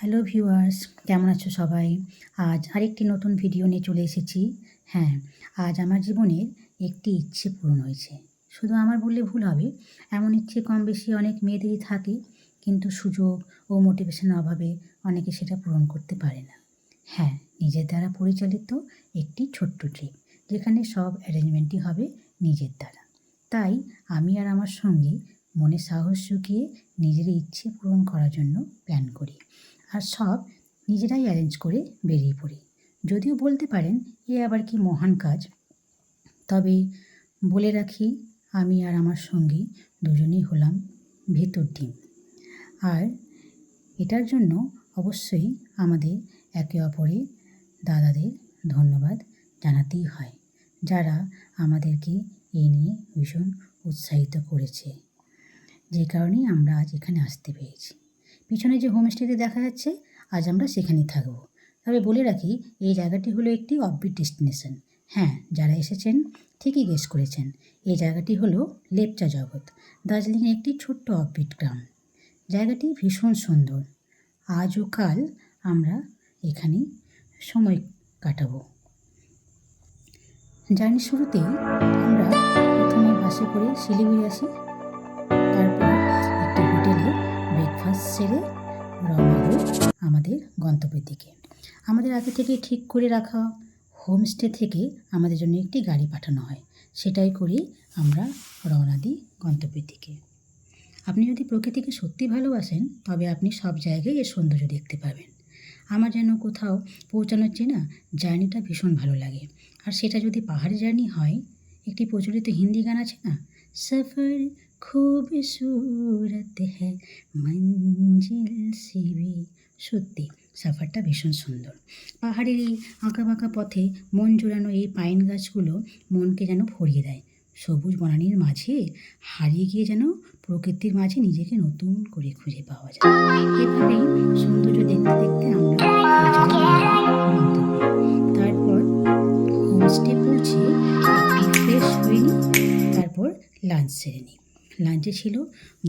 Hello viewers, কেমন আছো সবাই? আজ আরেকটি নতুন ভিডিও নিয়ে চলে এসেছি। হ্যাঁ, আজ আমার জীবনের একটি ইচ্ছে পূরণ হয়েছে। শুধু আমার বললে ভুল হবে, এমন ইচ্ছে কম বেশি অনেক মেয়েদেরই থাকে, কিন্তু সুযোগ ও মোটিভেশনের অভাবে অনেকে সেটা পূরণ করতে পারে না। হ্যাঁ, নিজের দ্বারা পরিচালিত একটি ছোট্ট ট্রিপ, যেখানে সব অ্যারেঞ্জমেন্টই হবে নিজের দ্বারা। তাই আমি আর আমার সঙ্গী মনে সাহস জুগিয়ে নিজের ইচ্ছে পূরণ করার জন্য প্ল্যান করি। আর সব নিজেরাই অ্যারেঞ্জ করে বেরিয়ে পড়ি। যদিও বলতে পারেন এ আবার কি মহান কাজ, তবে বলে রাখি আমি আর আমার সঙ্গী দুজনেই হলাম ভেতর ডিম। আর এটার জন্য অবশ্যই আমাদের একে অপরের দাদাদের ধন্যবাদ জানাতেই হয়, যারা আমাদেরকে এই নিয়ে ভীষণ উৎসাহিত করেছে, যে কারণেই আমরা আজ এখানে আসতে পেরেছি। পিছনে যে হোমস্টেতে দেখা যাচ্ছে, আজ আমরা সেখানেই থাকব। তবে বলে রাখি এই জায়গাটি হলো একটি অফবিট ডেস্টিনেশন। হ্যাঁ, যারা এসেছেন ঠিকই গেস করেছেন, এই জায়গাটি হলো লেপচা জগৎ, দার্জিলিংয়ের একটি ছোট্ট অফবিট গ্রাম। জায়গাটি ভীষণ সুন্দর। আজ ও কাল আমরা এখানেই সময় কাটাবো। জার্নির শুরুতেই আমরা প্রথমে বাসে করে শিলিগুড়ি আসি, তারপর একটি হোটেলে ব্রেকফাস্ট সেরে রওনা হই আমাদের গন্তব্যের দিকে। আমাদের আগে থেকে ঠিক করে রাখা হোমস্টে থেকে আমাদের জন্য একটি গাড়ি পাঠানো হয়, সেটাই করে আমরা রওনা দিই গন্তব্যের দিকে। আপনি যদি প্রকৃতিকে সত্যি ভালোবাসেন, তবে আপনি সব জায়গায় এর সৌন্দর্য দেখতে পাবেন। আমার যেন কোথাও পৌঁছানোর চেয়ে না জার্নিটা ভীষণ ভালো লাগে। আর সেটা যদি পাহাড়ি জার্নি হয়, একটি প্রচলিত হিন্দি গান আছে না, সফর খুবসুরত হ্যায় মঞ্জিল সে ভি। সত্যি সফরটা ভীষণ সুন্দর। পাহাড়ের এই আঁকা বাঁকা পথে মন জোড়ানো এই পাইন গাছগুলো মনকে যেন ভরিয়ে দেয়। সবুজ বনানীর মাঝে হারিয়ে গিয়ে যেন প্রকৃতির মাঝে নিজেকে নতুন করে খুঁজে পাওয়া যায়। এভাবেই সৌন্দর্য দেখতে দেখতে আমরা পৌঁছে যাই গন্তব্যে। তারপর হোমস্টে পৌঁছে একটু ফ্রেশ হয়ে নিই, তারপর লাঞ্চ সেরে নিই। লাঞ্চে ছিল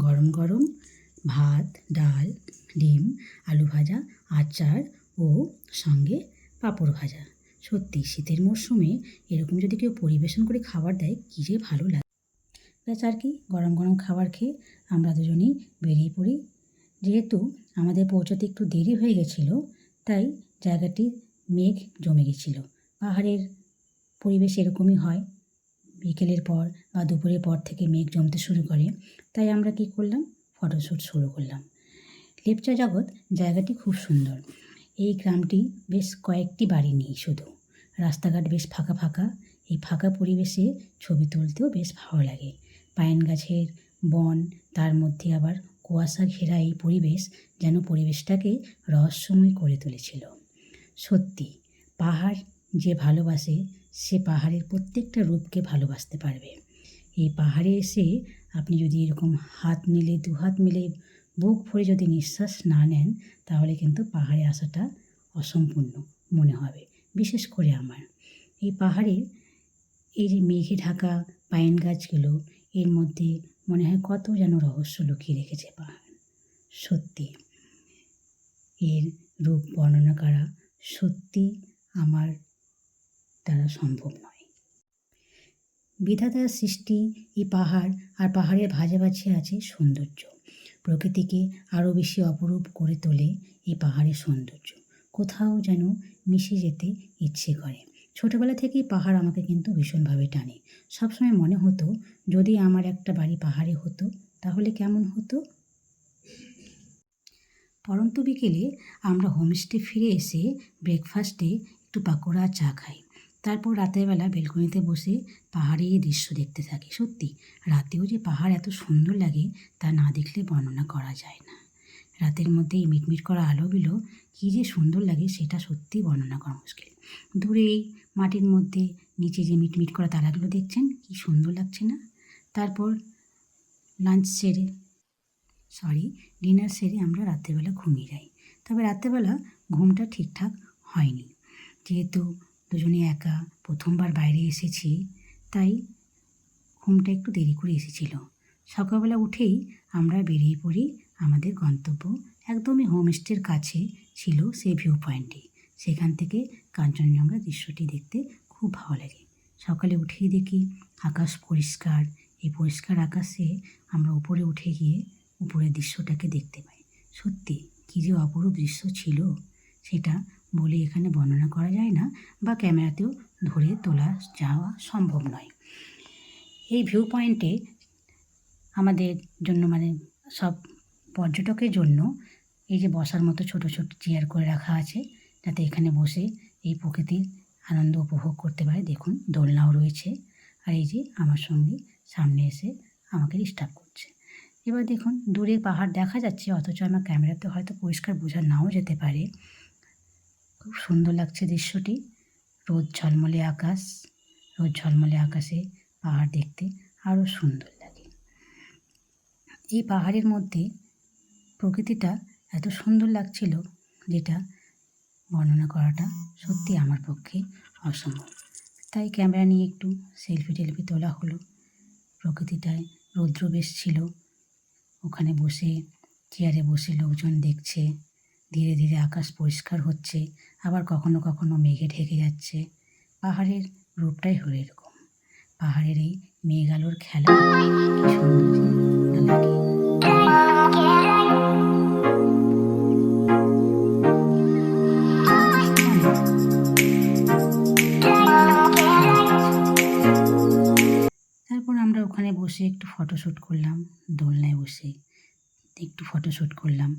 গরম গরম ভাত, ডাল, ডিম, আলু ভাজা, আচার ও সঙ্গে পাঁপড় ভাজা। সত্যি শীতের মরশুমে এরকম যদি কেউ পরিবেশন করে খাবার দেয়, কী যে ভালো লাগে। ব্যাস আর কি, গরম গরম খাবার খেয়ে আমরা দুজনেই বেরিয়ে পড়ি। যেহেতু আমাদের পৌঁছতে একটু দেরি হয়ে গেছিলো, তাই জায়গাটি মেঘ জমে গেছিলো। পাহাড়ের পরিবেশ এরকমই হয়, বিকেলের পর বা দুপুরের পর থেকে মেঘ জমতে শুরু করে। তাই আমরা কী করলাম, ফটোশ্যুট শুরু করলাম। লেপচা জগৎ জায়গাটি খুব সুন্দর। এই গ্রামটি বেশ কয়েকটি বাড়ি নেই শুধু, রাস্তাঘাট বেশ ফাঁকা ফাঁকা। এই ফাঁকা পরিবেশে ছবি তুলতেও বেশ ভালো লাগে। পাইন গাছের বন, তার মধ্যে আবার কুয়াশা ঘেরা এই পরিবেশ যেন পরিবেশটাকে রহস্যময় করে তুলেছিল। সত্যি পাহাড় যে ভালোবাসে, সে পাহাড়ের প্রত্যেকটা রূপকে ভালোবাসতে পারবে। এই পাহাড়ে এসে আপনি যদি এরকম হাত মেলে, দু হাত মেলে বুক ভরে যদি নিঃশ্বাস না নেন, তাহলে কিন্তু পাহাড়ে আসাটা অসম্পূর্ণ মনে হবে। বিশেষ করে আমার এই পাহাড়ে এই যে মেঘে ঢাকা পাইন গাছগুলো, এর মধ্যে মনে হয় কত যেন রহস্য লুকিয়ে রেখেছে পাহাড়। সত্যি এর রূপ বর্ণনা করা সত্যি আমার দ্বারা সম্ভব নয়। বিধাতার সৃষ্টি এই পাহাড়, আর পাহাড়ের ভাজাভাজি আছে সৌন্দর্য। প্রকৃতিকে আরও বেশি অপরূপ করে তোলে এই পাহাড়ের সৌন্দর্য। কোথাও যেন মিশে যেতে ইচ্ছে করে। ছোটোবেলা থেকেই পাহাড় আমাকে কিন্তু ভীষণভাবে টানে। সবসময় মনে হতো, যদি আমার একটা বাড়ি পাহাড়ে হতো তাহলে কেমন হতো। পরন্ত বিকেলে আমরা হোমস্টে ফিরে এসে ব্রেকফাস্টে একটু পাকোড়া চা খাই। তারপর রাতের বেলা বেলকনিতে বসে পাহাড়ের দৃশ্য দেখতে থাকি। সত্যি রাতেও যে পাহাড় এত সুন্দর লাগে, তা না দেখলে বর্ণনা করা যায় না। রাতের মধ্যে এই মিটমিট করা আলোগুলো কী যে সুন্দর লাগে, সেটা সত্যি বর্ণনা করা মুশকিল। দূরে এই মাটির মধ্যে নিচে যে মিটমিট করা তারাগুলো দেখছেন, কি সুন্দর লাগছে না। তারপর ডিনার সেরে আমরা রাত্রেবেলা ঘুমিয়ে যাই। তবে রাত্রেবেলা ঘুমটা ঠিকঠাক হয়নি, যেহেতু দুজনে একা প্রথমবার বাইরে এসেছি, তাই ঘুমটা একটু দেরি করে এসেছিল। সকালবেলা উঠেই আমরা বেরিয়ে পড়ি আমাদের গন্তব্য, একদমই হোমস্টের কাছে ছিল সেই ভিউ পয়েন্টে। সেখান থেকে কাঞ্চনজঙ্ঘা দৃশ্যটি দেখতে খুব ভালো লাগে। সকালে উঠেই দেখি আকাশ পরিষ্কার। এই পরিষ্কার আকাশে আমরা উপরে উঠে গিয়ে উপরের দৃশ্যটাকে দেখতে পাই। সত্যি কী যে অপরূপ দৃশ্য ছিল, সেটা বলে এখানে বর্ণনা করা যায় না বা ক্যামেরাতেও ধরে তোলা যাওয়া সম্ভব নয়। এই ভিউ পয়েন্টে আমাদের জন্য সব পর্যটকের জন্য এই যে বসার মতো ছোট ছোট চেয়ার করে রাখা আছে, যাতে এখানে বসে এই প্রকৃতির আনন্দ উপভোগ করতে পারে। দেখুন দোলনাও রয়েছে। আর এই যে আমার সঙ্গে সামনে এসে আমাকে ডিস্টার্ব করছে। এবার দেখুন দূরে পাহাড় দেখা যাচ্ছে, অথচ আমার ক্যামেরাতে হয়তো পরিষ্কার বোঝা নাও যেতে পারে। খুব সুন্দর লাগছে দৃশ্যটি। রোদ ঝলমলে আকাশে পাহাড় দেখতে আরও সুন্দর লাগে। এই পাহাড়ের মধ্যে প্রকৃতিটা এত সুন্দর লাগছিল, যেটা বর্ণনা করাটা সত্যি আমার পক্ষে অসম্ভব। তাই ক্যামেরা নিয়ে একটু সেলফি তোলা হলো। প্রকৃতিটায় রৌদ্র বেশ ছিল। ওখানে বসে চেয়ারে বসে লোকজন দেখছে। ধীরে ধীরে আকাশ পরিষ্কার হচ্ছে, আবার কখনো কখনো মেঘে ঢেকে যাচ্ছে। পাহাড়ের রূপটাই হলো এরকম। পাহাড়ের এই মেঘ আলোর খেলা কি সুন্দর যে না লাগে। তারপর আমরা ওখানে বসে একটু ফটোশ্যুট করলাম। দোলনায় বসে একটু ফটোশ্যুট করলাম।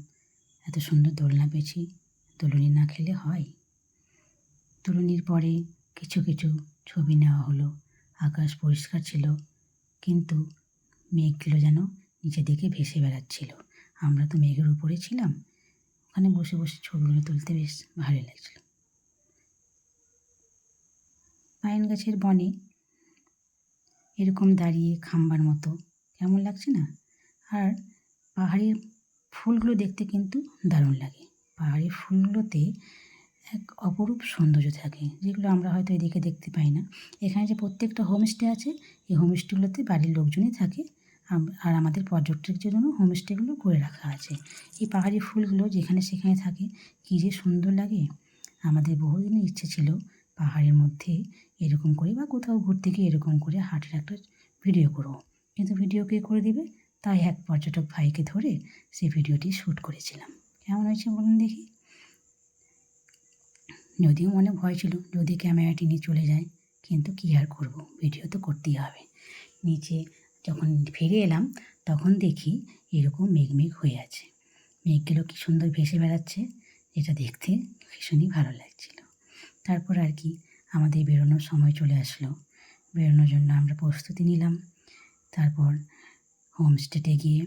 এত সুন্দর দোলনা পেয়েছি, দোলনি না খেলে হয়। দোলনির পরে কিছু কিছু ছবি নেওয়া হলো। আকাশ পরিষ্কার ছিল, কিন্তু মেঘগুলো যেন নিচের দিকে ভেসে বেড়াচ্ছিল। আমরা তো মেঘের উপরে ছিলাম। ওখানে বসে বসে ছবিগুলো তুলতে বেশ ভালো লাগছিল। পাইন গাছের বনে এরকম দাঁড়িয়ে খাম্বার মতো কেমন লাগছে না? আর পাহাড়ের ফুলগুলো দেখতে কিন্তু দারুণ লাগে। পাহাড়ের ফুলগুলোতে এক অপরূপ সৌন্দর্য থাকে, যেগুলো আমরা হয়তো এদিকে দেখতে পাই না। এখানে যে প্রত্যেকটা হোমস্টে আছে, এই হোমস্টেগুলোতে বাড়ির লোকজনই থাকে। আর আমাদের পর্যটকদের জন্য হোমস্টেগুলো করে রাখা আছে। এই পাহাড়ি ফুলগুলো যেখানে সেখানে থাকে, কী যে সুন্দর লাগে। আমাদের বহুদিনের ইচ্ছে ছিল পাহাড়ের মধ্যে এরকম করে বা কোথাও ঘুরতে গিয়ে এরকম করে হাটের একটা ভিডিও করবো, কিন্তু ভিডিও কে করে দিবে? তাই এক পর্যটক ভাইকে ধরে সেই ভিডিওটি শ্যুট করেছিলাম। কেমন হয়েছে বলুন দেখি। যদিও মনে ভয় ছিল যদি ক্যামেরাটি নিয়ে চলে যায়, কিন্তু কী আর করবো, ভিডিও তো করতেই হবে। নিচে যখন ফিরে এলাম তখন দেখি এরকম মেঘ হয়ে আছে। মেঘগুলো কী সুন্দর ভেসে বেড়াচ্ছে, যেটা দেখতে ভীষণই ভালো লাগছিল। তারপর আর কি আমাদের বেরোনোর সময় চলে আসলো। বেরোনোর জন্য আমরা প্রস্তুতি নিলাম। তারপর হোমস্টেতে গিয়ে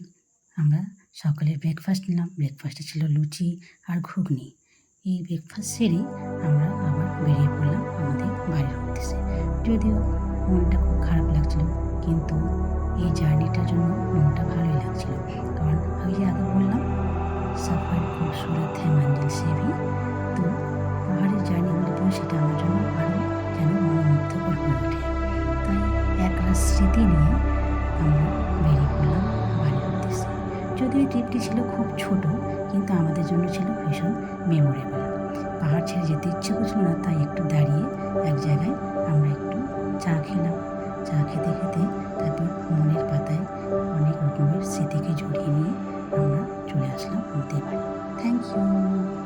আমরা সকালের ব্রেকফাস্ট নিলাম। ব্রেকফাস্টে ছিল লুচি আর ঘুগনি। এই ব্রেকফাস্ট সেরে আমরা আবার বেরিয়ে পড়লাম আমাদের বাড়ির উদ্দেশ্যে। যদিও মনটা খুব খারাপ লাগছিল, কিন্তু এই জার্নিটার জন্য মনটা ভালোই লাগছিল। কারণ আগে বললাম সফর খুবসুরত হ্যাঁ মঞ্জিল সে ভি। তো পাহাড়ের জার্নি হলে পরে সেটা আমার জন্য আরও যেন মনোমুগ্ধকর হয়ে ওঠে। তাই একরাশ স্মৃতি নিয়ে আমরা বেরিয়ে পড়লাম বাড়ির উদ্দেশ্যে। যদিও এই ট্রিপটি ছিল খুব ছোট, কিন্তু আমাদের জন্য ছিল ভীষণ মেমোরেবল। পাহাড় ছেড়ে যেতে ইচ্ছে করছিল না, তাই একটু দাঁড়িয়ে এক জায়গায় আমরা একটু চা খেলাম। চা খেতে খেতে তারপর মনের পাতায় অনেক রকমের স্মৃতিকে জড়িয়ে নিয়ে আমরা চলে আসলাম আমাদের বাড়ি। Thank you.